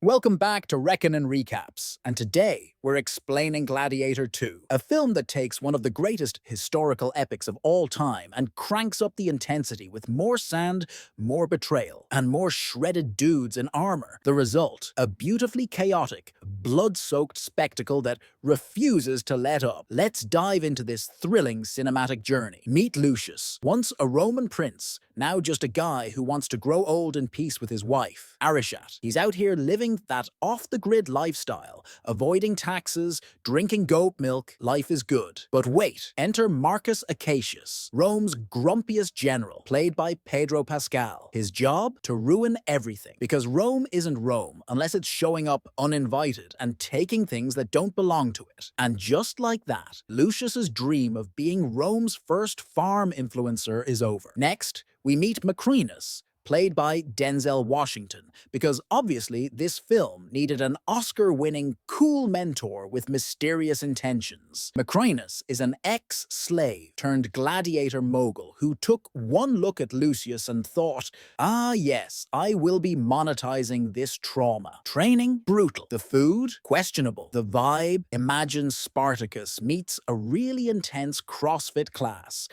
Welcome back to Reckonin' Recaps, and today we're explaining Gladiator 2, a film that takes one of the greatest historical epics of all time and cranks up the intensity with more sand, more betrayal, and more shredded dudes in armor. The result, a beautifully chaotic, blood-soaked spectacle that refuses to let up. Let's dive into this thrilling cinematic journey. Meet Lucius, once a Roman prince, now just a guy who wants to grow old in peace with his wife, Arishat. He's out here living that off-the-grid lifestyle, avoiding taxes, drinking goat milk, life is good. But wait, enter Marcus Acacius, Rome's grumpiest general, played by Pedro Pascal. His job? To ruin everything. Because Rome isn't Rome unless it's showing up uninvited and taking things that don't belong to it. And just like that, Lucius's dream of being Rome's first farm influencer is over. Next, we meet Macrinus, played by Denzel Washington, because obviously this film needed an Oscar-winning cool mentor with mysterious intentions. Macrinus is an ex-slave turned gladiator mogul who took one look at Lucius and thought, ah yes, I will be monetizing this trauma. Training? Brutal. The food? Questionable. The vibe? Imagine Spartacus meets a really intense CrossFit class.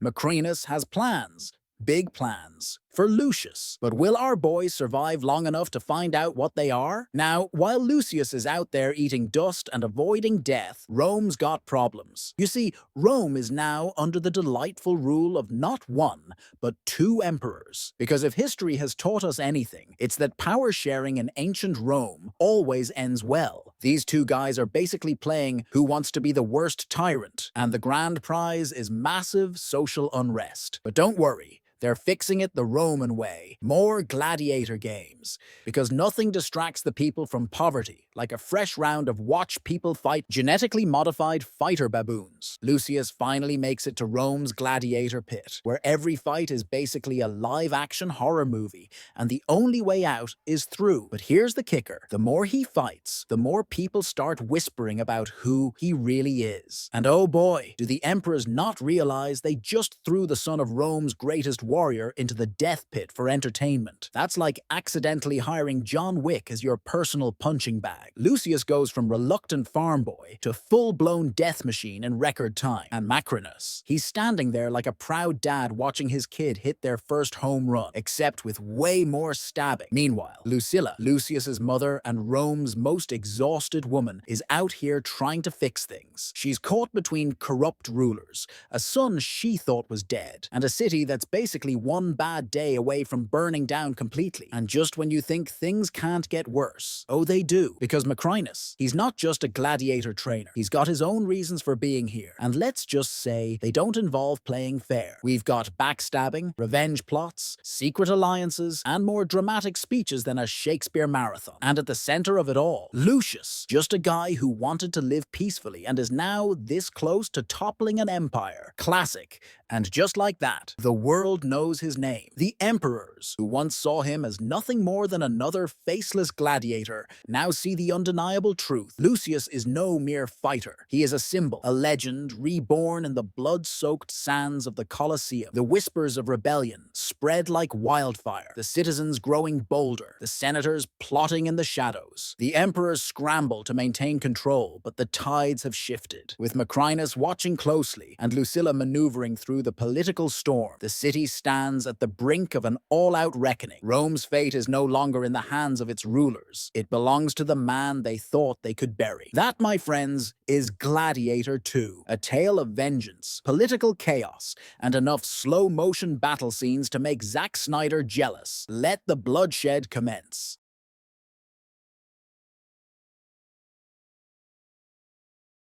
Macrinus has plans. Big plans for Lucius. But will our boys survive long enough to find out what they are? Now, while Lucius is out there eating dust and avoiding death, Rome's got problems. You see, Rome is now under the delightful rule of not one, but two emperors. Because if history has taught us anything, it's that power sharing in ancient Rome always ends well. These two guys are basically playing who wants to be the worst tyrant, and the grand prize is massive social unrest. But don't worry. They're fixing it the Roman way. More gladiator games. Because nothing distracts the people from poverty like a fresh round of watch people fight genetically modified fighter baboons. Lucius finally makes it to Rome's gladiator pit, where every fight is basically a live-action horror movie, and the only way out is through. But here's the kicker. The more he fights, the more people start whispering about who he really is. And oh boy, do the emperors not realize they just threw the son of Rome's greatest warrior into the death pit for entertainment. That's like accidentally hiring John Wick as your personal punching bag. Lucius goes from reluctant farm boy to full-blown death machine in record time. And Macrinus, he's standing there like a proud dad watching his kid hit their first home run, except with way more stabbing. Meanwhile, Lucilla, Lucius's mother and Rome's most exhausted woman, is out here trying to fix things. She's caught between corrupt rulers, a son she thought was dead, and a city that's basically one bad day away from burning down completely. And just when you think things can't get worse, oh they do. Because Macrinus, he's not just a gladiator trainer. He's got his own reasons for being here. And let's just say they don't involve playing fair. We've got backstabbing, revenge plots, secret alliances, and more dramatic speeches than a Shakespeare marathon. And at the center of it all, Lucius, just a guy who wanted to live peacefully and is now this close to toppling an empire. Classic. And just like that, the world knows his name. The emperors, who once saw him as nothing more than another faceless gladiator, now see the undeniable truth. Lucius is no mere fighter. He is a symbol, a legend reborn in the blood-soaked sands of the Colosseum. The whispers of rebellion spread like wildfire, the citizens growing bolder, the senators plotting in the shadows. The emperors scramble to maintain control, but the tides have shifted. With Macrinus watching closely and Lucilla maneuvering through the political storm, the city stands at the brink of an all-out reckoning. Rome's fate is no longer in the hands of its rulers. It belongs to the man they thought they could bury. That, my friends, is Gladiator 2, a tale of vengeance, political chaos, and enough slow-motion battle scenes to make Zack Snyder jealous. Let the bloodshed commence.